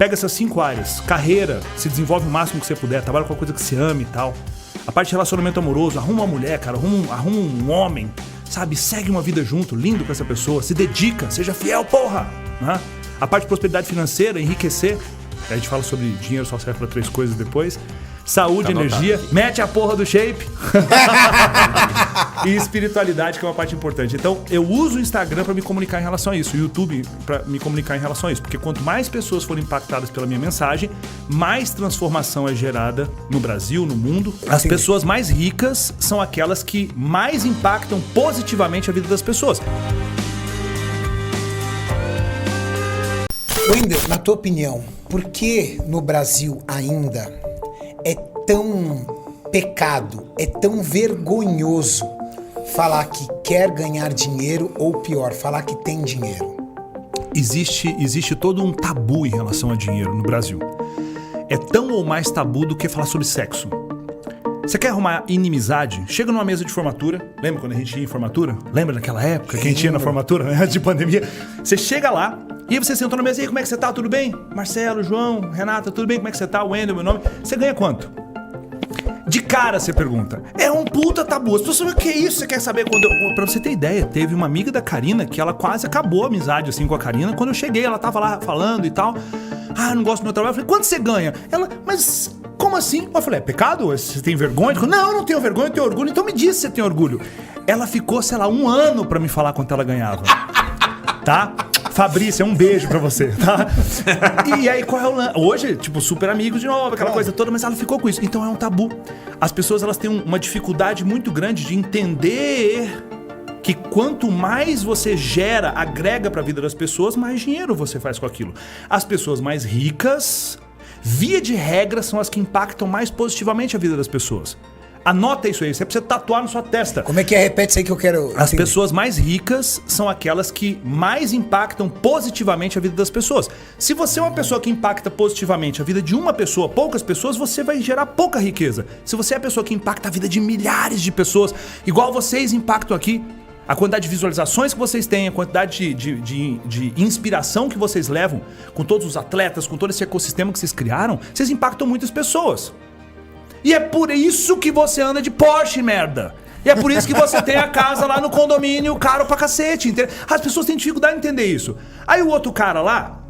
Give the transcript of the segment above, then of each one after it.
Pega essas 5 áreas. Carreira, se desenvolve o máximo que você puder, trabalha com uma coisa que você ama e tal. A parte de relacionamento amoroso, arruma uma mulher, cara, arruma um homem, sabe? Segue uma vida junto, lindo com essa pessoa, se dedica, seja fiel, porra! Né? A parte de prosperidade financeira, enriquecer. A gente fala sobre dinheiro, só serve para 3 coisas depois. Saúde, energia, mete a porra do shape. E espiritualidade, que é uma parte importante. Então, eu uso o Instagram para me comunicar em relação a isso, o YouTube para me comunicar em relação a isso. Porque quanto mais pessoas forem impactadas pela minha mensagem, mais transformação é gerada no Brasil, no mundo. As pessoas mais ricas são aquelas que mais impactam positivamente a vida das pessoas. Wendel, na tua opinião, por que no Brasil ainda é tão pecado, é tão vergonhoso falar que quer ganhar dinheiro ou pior, falar que tem dinheiro? Existe todo um tabu em relação a dinheiro no Brasil. É tão ou mais tabu do que falar sobre sexo. Você quer arrumar inimizade? Chega numa mesa de formatura. Lembra quando a gente ia em formatura? Lembra daquela época que a gente ia na formatura, né? De pandemia? Você chega lá e aí você sentou na mesa e aí, como é que você tá? Tudo bem? Marcelo, João, Renata, tudo bem? Como é que você tá? Wendel, meu nome. Você ganha quanto? De cara você pergunta. É um puta tabu. As pessoas falam, o que é isso? Você quer saber quando eu... Pra você ter ideia, teve uma amiga da Karina que ela quase acabou a amizade assim com a Karina. Quando eu cheguei, ela tava lá falando e tal. Ah, eu não gosto do meu trabalho. Eu falei, quanto você ganha? Ela, mas... Como assim? Eu falei, é pecado? Você tem vergonha? Falei, não, eu não tenho vergonha, eu tenho orgulho. Então me diz se você tem orgulho. Ela ficou, sei lá, 1 ano pra me falar quanto ela ganhava. Tá? Fabrícia, um beijo pra você, tá? E aí, qual é o lance? Hoje, tipo, super amigos de novo, aquela coisa toda, mas ela ficou com isso. Então é um tabu. As pessoas, elas têm uma dificuldade muito grande de entender que quanto mais você gera, agrega pra vida das pessoas, mais dinheiro você faz com aquilo. As pessoas mais ricas... Via de regra, são as que impactam mais positivamente a vida das pessoas. Anota isso aí, você precisa tatuar na sua testa. Como é que é? Repete isso aí que eu quero... As pessoas mais ricas são aquelas que mais impactam positivamente a vida das pessoas. Se você é uma pessoa que impacta positivamente a vida de uma pessoa, poucas pessoas, você vai gerar pouca riqueza. Se você é a pessoa que impacta a vida de milhares de pessoas, igual vocês impactam aqui, a quantidade de visualizações que vocês têm, a quantidade de inspiração que vocês levam com todos os atletas, com todo esse ecossistema que vocês criaram, vocês impactam muitas pessoas. E é por isso que você anda de Porsche, merda. E é por isso que você tem a casa lá no condomínio caro pra cacete. Entende? As pessoas têm dificuldade de entender isso. Aí o outro cara lá,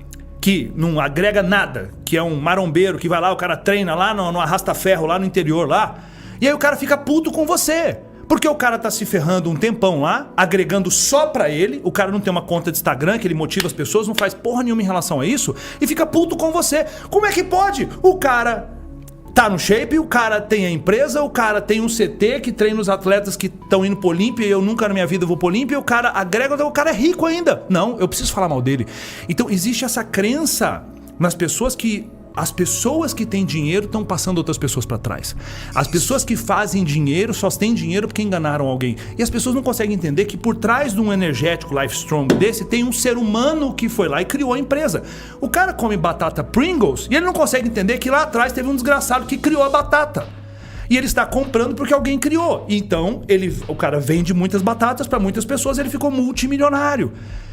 que não agrega nada, que é um marombeiro, que vai lá, o cara treina lá no arrasta-ferro, lá no interior lá, e aí o cara fica puto com você. Porque o cara tá se ferrando um tempão lá, agregando só pra ele, o cara não tem uma conta de Instagram que ele motiva as pessoas, não faz porra nenhuma em relação a isso, e fica puto com você. Como é que pode? O cara tá no shape, o cara tem a empresa, o cara tem um CT que treina os atletas que estão indo pro Olímpia, e eu nunca na minha vida vou pro Olímpia, e o cara agrega, o cara é rico ainda. Não, eu preciso falar mal dele. Então existe essa crença nas pessoas que... As pessoas que têm dinheiro estão passando outras pessoas para trás. As pessoas que fazem dinheiro só têm dinheiro porque enganaram alguém. E as pessoas não conseguem entender que por trás de um energético Life Strong desse tem um ser humano que foi lá e criou a empresa. O cara come batata Pringles e ele não consegue entender que lá atrás teve um desgraçado que criou a batata. E ele está comprando porque alguém criou. Então o cara vende muitas batatas para muitas pessoas e ele ficou multimilionário.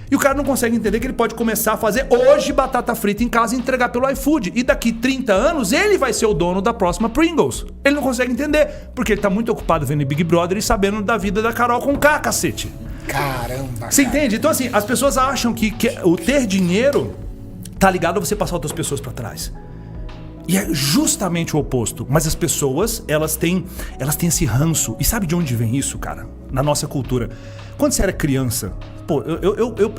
E o cara não consegue entender que ele pode começar a fazer hoje batata frita em casa e entregar pelo iFood. E daqui 30 anos ele vai ser o dono da próxima Pringles. Ele não consegue entender, porque ele tá muito ocupado vendo Big Brother e sabendo da vida da Carol com K, cacete. Caramba, você entende? Então assim, as pessoas acham que o ter dinheiro tá ligado a você passar outras pessoas pra trás. E é justamente o oposto. Mas as pessoas, elas têm esse ranço. E sabe de onde vem isso, cara? Na nossa cultura. Quando você era criança... Pô,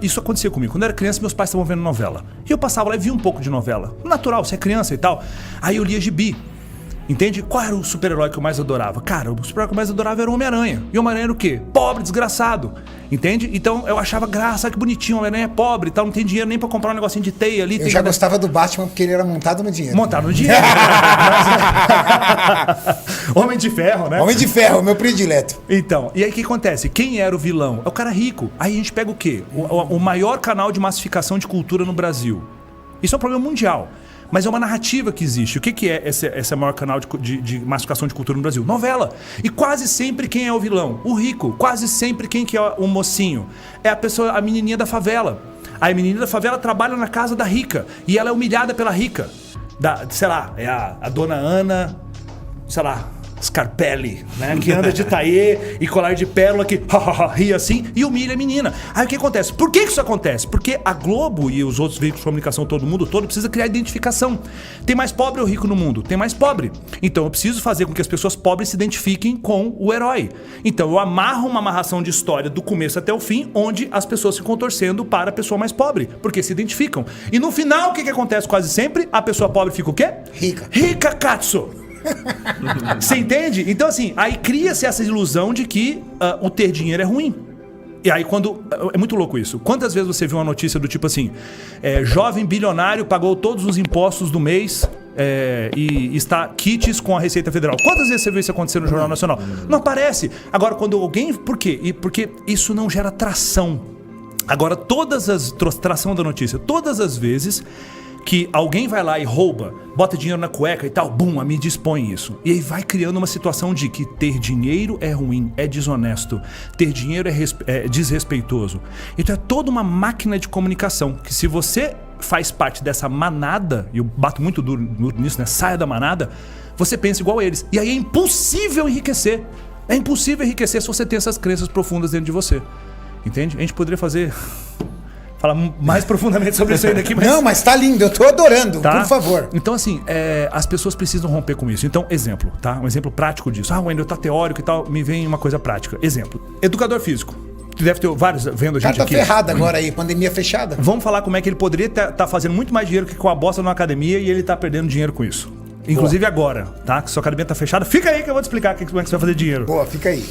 isso acontecia comigo. Quando eu era criança, meus pais estavam vendo novela. E eu passava lá e via um pouco de novela. Natural, você é criança e tal. Aí eu lia gibi. Entende? Qual era o super-herói que eu mais adorava? Cara, o super-herói que eu mais adorava era o Homem-Aranha. E o Homem-Aranha era o quê? Pobre, desgraçado. Entende? Então eu achava graça, que bonitinho, o Homem-Aranha é pobre e tal, não tem dinheiro nem pra comprar um negocinho de teia ali. Eu já gostava do Batman porque ele era montado no dinheiro. Montado no dinheiro. Homem de Ferro, né? Homem de Ferro, meu predileto. Então, e aí o que acontece? Quem era o vilão? É o cara rico. Aí a gente pega o quê? O maior canal de massificação de cultura no Brasil. Isso é um problema mundial. Mas é uma narrativa que existe. O que é esse maior canal de massificação de cultura no Brasil? Novela. E quase sempre quem é o vilão? O rico. Quase sempre quem que é o mocinho? É a pessoa, a menininha da favela. A menininha da favela trabalha na casa da rica. E ela é humilhada pela rica. Sei lá, é a dona Ana, sei lá, Scarpelli, né? Que anda de taie e colar de pérola, que ri assim e humilha a menina. Aí o que acontece? Por que isso acontece? Porque a Globo e os outros veículos de comunicação, todo mundo todo, precisa criar identificação. Tem mais pobre ou rico no mundo? Tem mais pobre. Então eu preciso fazer com que as pessoas pobres se identifiquem com o herói. Então eu amarro uma amarração de história do começo até o fim, onde as pessoas ficam torcendo para a pessoa mais pobre, porque se identificam. E no final, o que acontece quase sempre? A pessoa pobre fica o quê? Rica. Rica, Katsu! Você entende? Então assim, aí cria-se essa ilusão de que o ter dinheiro é ruim. E aí quando... É muito louco isso. Quantas vezes você viu uma notícia do tipo assim, jovem bilionário pagou todos os impostos do mês e está quites com a Receita Federal? Quantas vezes você viu isso acontecer no Jornal Nacional? Não aparece. Agora quando alguém... Por quê? Porque isso não gera tração. Agora tração da notícia. Todas as vezes que alguém vai lá e rouba, bota dinheiro na cueca e tal, bum, a mídia expõe isso. E aí vai criando uma situação de que ter dinheiro é ruim, é desonesto, ter dinheiro é desrespeitoso. Então é toda uma máquina de comunicação, que se você faz parte dessa manada, e eu bato muito duro nisso, né? Saia da manada, você pensa igual a eles. E aí é impossível enriquecer. É impossível enriquecer se você tem essas crenças profundas dentro de você. Entende? A gente poderia falar mais profundamente sobre isso aí daqui, mas... Não, mas tá lindo, eu tô adorando, tá? Por favor. Então assim, as pessoas precisam romper com isso. Então, exemplo, tá? Um exemplo prático disso. O Wendel tá teórico e tal, me vem uma coisa prática. Exemplo, educador físico. Tu deve ter vários vendo a gente aqui. Tá ferrado agora aí, pandemia fechada. Vamos falar como é que ele poderia tá fazendo muito mais dinheiro que com a bosta numa academia e ele tá perdendo dinheiro com isso. Inclusive agora, tá? Que sua academia tá fechada. Fica aí que eu vou te explicar como é que você vai fazer dinheiro. Boa, fica aí.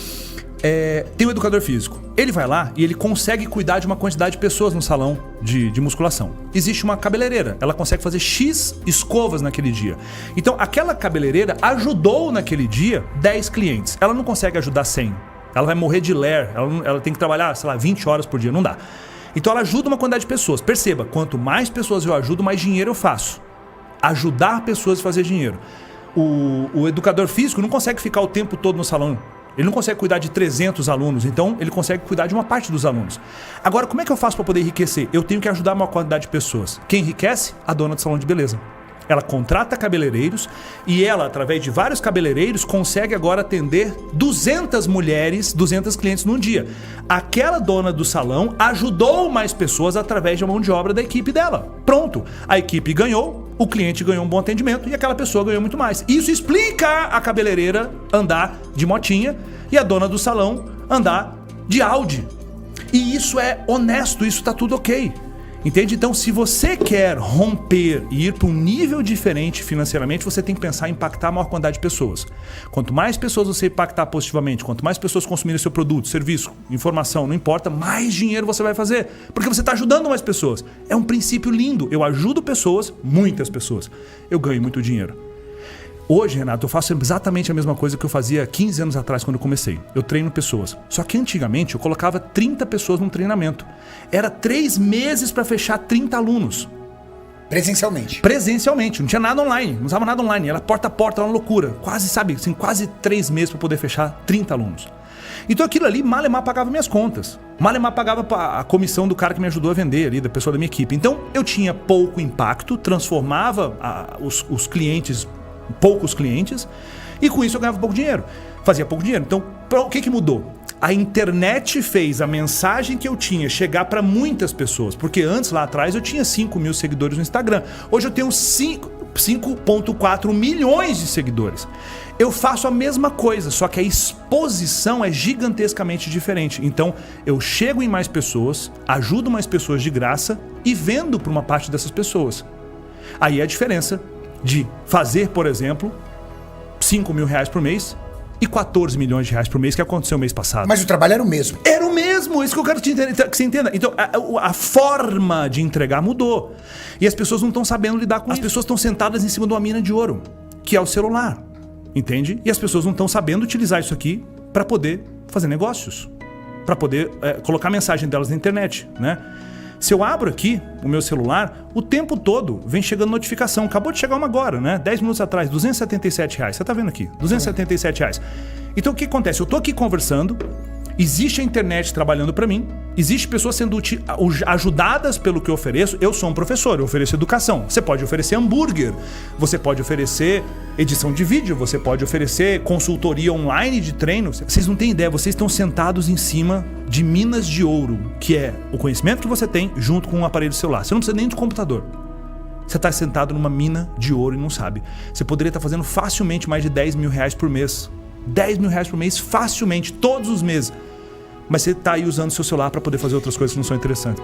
Tem um educador físico. Ele vai lá e ele consegue cuidar de uma quantidade de pessoas no salão de musculação. Existe uma cabeleireira, ela consegue fazer X escovas naquele dia. Então aquela cabeleireira ajudou naquele dia 10 clientes. Ela não consegue ajudar 100. Ela vai morrer de ler, ela tem que trabalhar, sei lá, 20 horas por dia, não dá. Então ela ajuda uma quantidade de pessoas. Perceba, quanto mais pessoas eu ajudo, mais dinheiro eu faço. Ajudar pessoas a fazer dinheiro. O educador físico não consegue ficar o tempo todo no salão. Ele não consegue cuidar de 300 alunos, então ele consegue cuidar de uma parte dos alunos. Agora, como é que eu faço para poder enriquecer? Eu tenho que ajudar uma quantidade de pessoas. Quem enriquece? A dona do salão de beleza. Ela contrata cabeleireiros e ela, através de vários cabeleireiros, consegue agora atender 200 mulheres, 200 clientes num dia. Aquela dona do salão ajudou mais pessoas através da mão de obra da equipe dela. Pronto. A equipe ganhou, o cliente ganhou um bom atendimento e aquela pessoa ganhou muito mais. Isso explica a cabeleireira andar de motinha e a dona do salão andar de Audi. E isso é honesto, isso tá tudo ok. Entende? Então, se você quer romper e ir para um nível diferente financeiramente, você tem que pensar em impactar a maior quantidade de pessoas. Quanto mais pessoas você impactar positivamente, quanto mais pessoas consumirem seu produto, serviço, informação, não importa, mais dinheiro você vai fazer. Porque você está ajudando mais pessoas. É um princípio lindo. Eu ajudo pessoas, muitas pessoas. Eu ganho muito dinheiro. Hoje, Renato, eu faço exatamente a mesma coisa que eu fazia 15 anos atrás quando eu comecei. Eu treino pessoas. Só que antigamente eu colocava 30 pessoas num treinamento. Era 3 meses para fechar 30 alunos. Presencialmente. Presencialmente. Não tinha nada online. Não usava nada online. Era porta a porta, era uma loucura. Quase, sabe, assim, quase 3 meses para poder fechar 30 alunos. Então aquilo ali, malemar pagava minhas contas. Malemar pagava a comissão do cara que me ajudou a vender ali, da pessoa da minha equipe. Então eu tinha pouco impacto, transformava os clientes, poucos clientes, e com isso eu ganhava pouco dinheiro. Fazia pouco dinheiro. Então, o que mudou? A internet fez a mensagem que eu tinha chegar para muitas pessoas. Porque antes, lá atrás, eu tinha 5 mil seguidores no Instagram. Hoje eu tenho 5,4 milhões de seguidores. Eu faço a mesma coisa, só que a exposição é gigantescamente diferente. Então, eu chego em mais pessoas, ajudo mais pessoas de graça e vendo para uma parte dessas pessoas. Aí é a diferença de fazer, por exemplo, 5 mil reais por mês e 14 milhões de reais por mês, que aconteceu mês passado. Mas o trabalho era o mesmo. Era o mesmo, isso que eu quero que você entenda. Então, a forma de entregar mudou. E as pessoas não estão sabendo lidar com isso. As pessoas estão sentadas em cima de uma mina de ouro, que é o celular. Entende? E as pessoas não estão sabendo utilizar isso aqui para poder fazer negócios. Para poder colocar a mensagem delas na internet, né? Se eu abro aqui o meu celular, o tempo todo vem chegando notificação. Acabou de chegar uma agora, né? 10 minutos atrás, R$277. Você tá vendo aqui? R$277. Então o que acontece? Eu tô aqui conversando, existe a internet trabalhando para mim, existe pessoas sendo ajudadas pelo que eu ofereço. Eu sou um professor, eu ofereço educação. Você pode oferecer hambúrguer, você pode oferecer edição de vídeo, você pode oferecer consultoria online de treino. Vocês não têm ideia, vocês estão sentados em cima de minas de ouro, que é o conhecimento que você tem junto com um aparelho celular. Você não precisa nem de computador. Você está sentado numa mina de ouro e não sabe. Você poderia estar fazendo facilmente mais de R$10 mil por mês. R$10 mil por mês, facilmente, todos os meses. Mas você está aí usando seu celular para poder fazer outras coisas que não são interessantes.